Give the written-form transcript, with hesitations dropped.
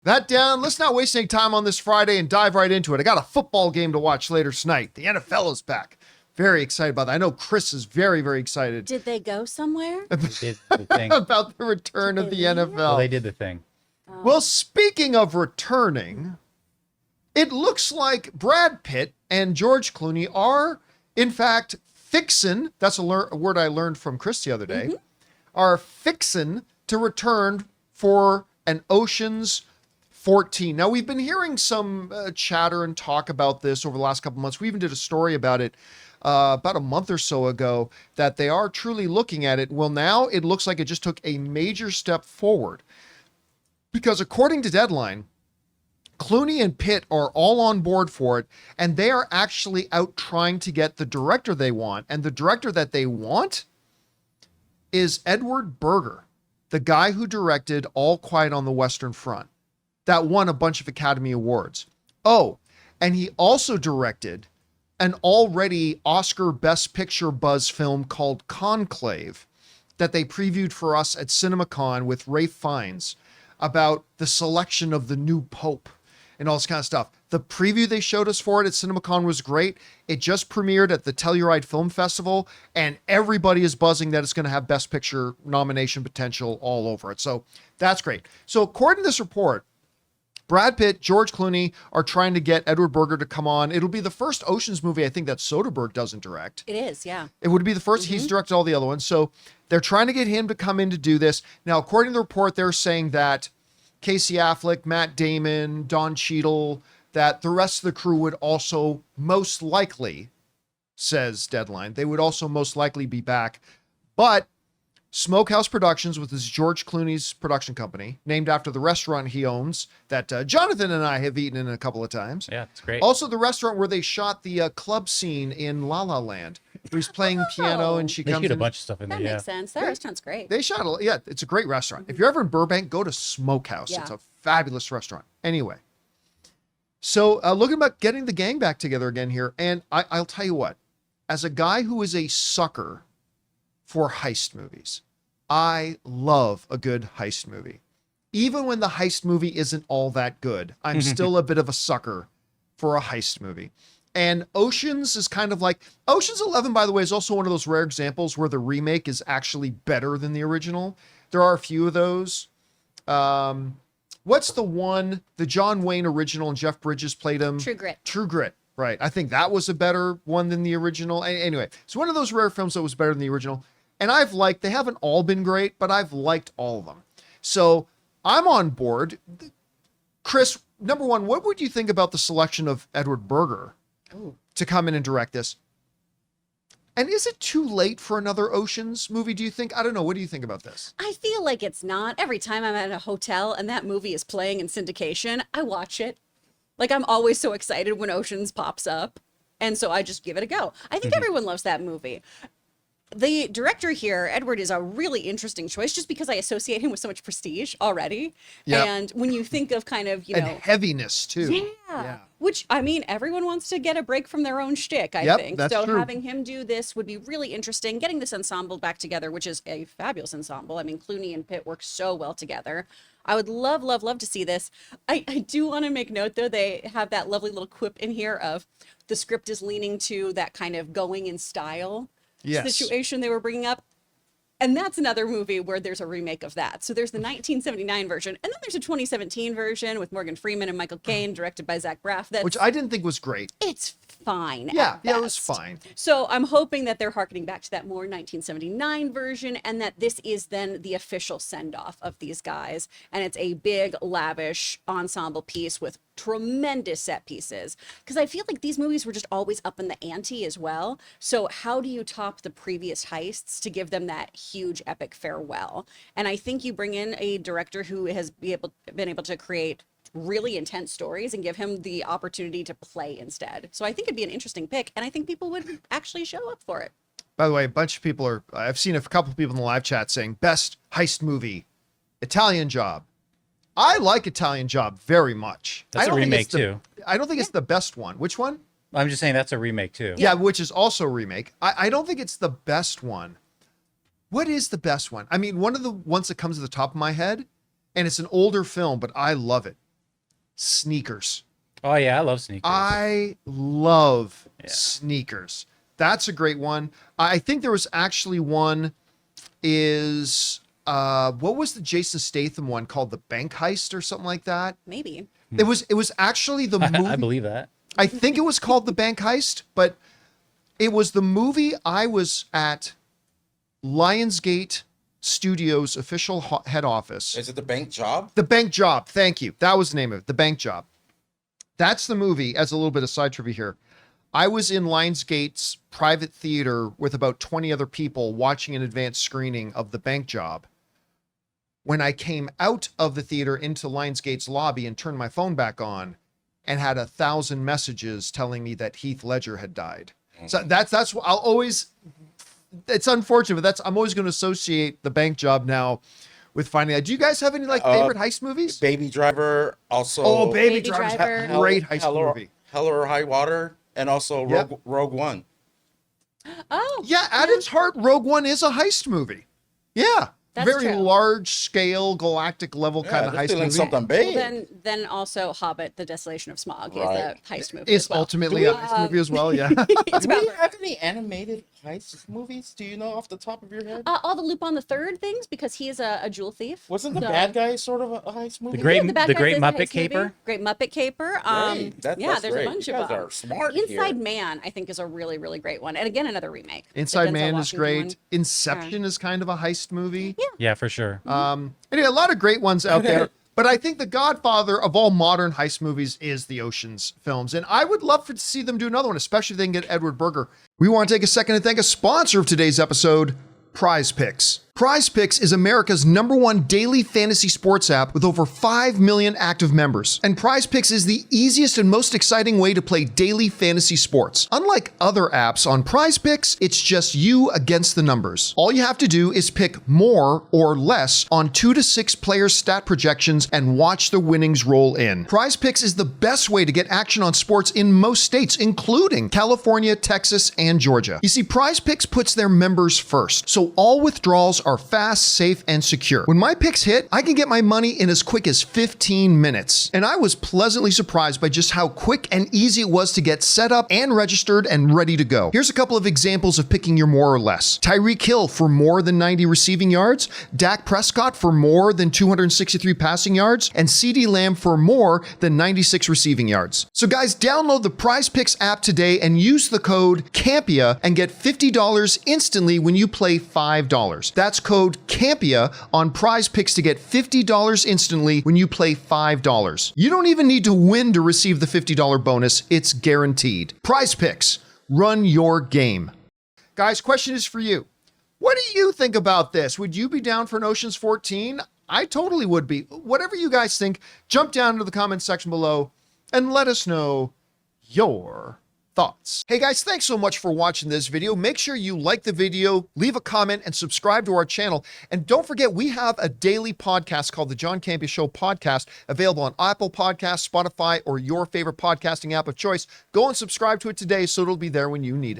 That down. Let's not waste any time on this Friday and dive right into it. I got a football game to watch later tonight. The NFL is back. Very excited about that. I know Chris is very, very excited. Did they go somewhere? They did the thing. about the return of the NFL. Well, they did the thing. Well, speaking of returning, it looks like Brad Pitt and George Clooney are, in fact, fixin', that's a word I learned from Chris the other day, are fixin' to return for an Ocean's 14. Now, we've been hearing some chatter and talk about this over the last couple months. We even did a story about it about a month or so ago, that they are truly looking at it. Well, now it looks like it just took a major step forward. Because according to Deadline, Clooney and Pitt are all on board for it, and they are actually out trying to get the director they want. And the director that they want is Edward Berger, the guy who directed All Quiet on the Western Front, that won a bunch of Academy Awards. Oh, and he also directed an already Oscar Best Picture buzz film called Conclave that they previewed for us at CinemaCon with Ralph Fiennes about the selection of the new Pope and all this kind of stuff. The preview they showed us for it at CinemaCon was great. It just premiered at the Telluride Film Festival, and everybody is buzzing that it's going to have Best Picture nomination potential all over it. So that's great. So according to this report, Brad Pitt, George Clooney are trying to get Edward Berger to come on. It'll be the first Ocean's movie I think that Soderbergh doesn't direct. It is, yeah. It would be the first. He's directed all the other ones. So they're trying to get him to come in to do this. Now, according to the report, they're saying that Casey Affleck, Matt Damon, Don Cheadle, that the rest of the crew would also most likely, says Deadline, they would also most likely be back. But Smokehouse Productions, which is George Clooney's production company, named after the restaurant he owns, that Jonathan and I have eaten in a couple of times. Yeah, it's great. Also, the restaurant where they shot the club scene in La La Land, where he's playing piano and she They comes shoot a in. bunch of stuff in there. That Yeah. makes sense. That restaurant's great. They shot it's a great restaurant. If you're ever in Burbank, go to Smokehouse. Yeah. It's a fabulous restaurant. Anyway, so looking about getting the gang back together again here, and I'll tell you what, as a guy who is a sucker for heist movies, I love a good heist movie. Even when the heist movie isn't all that good, I'm still a bit of a sucker for a heist movie. And Oceans is kind of like, Oceans 11, by the way, is also one of those rare examples where the remake is actually better than the original. There are a few of those. What's the one, the John Wayne original and Jeff Bridges played him? True Grit. True Grit, right. I think that was a better one than the original. Anyway, it's one of those rare films that was better than the original. And they haven't all been great, but I've liked all of them. So I'm on board. Chris, number one, what would you think about the selection of Edward Berger to come in and direct this? And is it too late for another Ocean's movie, do you think? I don't know. What do you think about this? I feel like it's not. Every time I'm at a hotel and that movie is playing in syndication, I watch it. Like, I'm always so excited when Ocean's pops up. And so I just give it a go. I think everyone loves that movie. The director here, Edward, is a really interesting choice just because I associate him with so much prestige already. Yep. And when you think of kind of, And heaviness, too. Yeah. Which, I mean, everyone wants to get a break from their own shtick, I Yep, think. that's So true. having him do this would be really interesting. Getting this ensemble back together, which is a fabulous ensemble. I mean, Clooney and Pitt work so well together. I would love, love, love to see this. I do want to make note, though, they have that lovely little quip in here of the script is leaning to that kind of going in style situation they were bringing up. And that's another movie where there's a remake of that. So there's the 1979 version, and then there's a 2017 version with Morgan Freeman and Michael Caine, directed by Zach Braff. Which I didn't think was great. It's fine. Yeah, at it was best. fine. So I'm hoping that they're harkening back to that more 1979 version, and that this is then the official send-off of these guys. And it's a big, lavish ensemble piece with tremendous set pieces. Because I feel like these movies were just always up in the ante as well. So how do you top the previous heists to give them that huge epic farewell? And I think you bring in a director who has been able to create really intense stories and give him the opportunity to play instead. So I think it'd be an interesting pick, and I think people would actually show up for it. By the way, a bunch of people I've seen a couple of people in the live chat saying best heist movie, Italian Job. I like Italian Job very much. That's a remake too. I don't think it's the best one. Which one? I'm just saying that's a remake too. Yeah, which is also a remake. I don't think it's the best one. What is the best one? I mean, one of the ones that comes to the top of my head, and it's an older film, but I love it, Sneakers. Oh yeah, I love sneakers. I love Sneakers. That's a great one. I think there was actually one is what was the Jason Statham one called? The Bank Heist or something like that? Maybe. It was actually the movie. I believe that. I think it was called The Bank Heist, but it was the movie I was at Lionsgate Studios official head office. Is it The Bank Job? The Bank Job. Thank you. That was the name of it. The Bank Job. That's the movie. As a little bit of side trivia here, I was in Lionsgate's private theater with about 20 other people watching an advanced screening of The Bank Job. When I came out of the theater into Lionsgate's lobby and turned my phone back on and had 1,000 messages telling me that Heath Ledger had died. So that's what I'll always, it's unfortunate, but I'm always going to associate The Bank Job now with finding that. Do you guys have any favorite heist movies? Baby Driver, also. Oh, Baby Baby Driver's Driver. a great heist movie. Hell or High Water, and also Yep. Rogue One. Oh. Yeah, at its heart, Rogue One is a heist movie. Yeah. That's Very true. large scale, galactic level kind of they're heist feeling movie. something big. Then also Hobbit: The Desolation of Smog Right. is a heist movie. It's as well. ultimately a heist movie as well, yeah. It's Do about we have any animated heist movies? Do you know off the top of your head? all the Lupin the Third things because he's a jewel thief. Wasn't the So- bad guy sort of a heist movie? The Great- Yeah, Bad the Guys Great is a Muppet heist movie. Caper? Great Muppet Caper. Great. Yeah, That's there's great. a bunch You of guys them. are smart Inside here. Man, I think, is a really, really great one. And again, another remake. The Inside Denzel Man is Washington great. one. Inception is kind of a heist movie. Yeah, for sure. Anyway, a lot of great ones out there. But I think the godfather of all modern heist movies is the Ocean's films. And I would love to see them do another one, especially if they can get Edward Berger. We want to take a second to thank a sponsor of today's episode, PrizePicks. PrizePicks is America's #1 daily fantasy sports app with over 5 million active members. And PrizePicks is the easiest and most exciting way to play daily fantasy sports. Unlike other apps on PrizePicks, it's just you against the numbers. All you have to do is pick more or less on 2 to 6 players' stat projections and watch the winnings roll in. PrizePicks is the best way to get action on sports in most states, including California, Texas, and Georgia. You see, PrizePicks puts their members first, so all withdrawals are fast, safe, and secure. When my picks hit, I can get my money in as quick as 15 minutes. And I was pleasantly surprised by just how quick and easy it was to get set up and registered and ready to go. Here's a couple of examples of picking your more or less. Tyreek Hill for more than 90 receiving yards, Dak Prescott for more than 263 passing yards, and CeeDee Lamb for more than 96 receiving yards. So guys, download the PrizePicks app today and use the code CAMPEA and get $50 instantly when you play $5. That's code CAMPEA on PrizePicks to get $50 instantly when you play $5. You don't even need to win to receive the $50 bonus. It's guaranteed. PrizePicks. Run your game. Guys, question is for you. What do you think about this? Would you be down for an Ocean's 14? I totally would be. Whatever you guys think, jump down into the comment section below and let us know your thoughts. Hey guys, thanks so much for watching this video. Make sure you like the video, leave a comment, and subscribe to our channel. And don't forget, we have a daily podcast called the John Campea Show podcast, available on Apple Podcasts, Spotify, or your favorite podcasting app of choice. Go and subscribe to it today so it'll be there when you need it.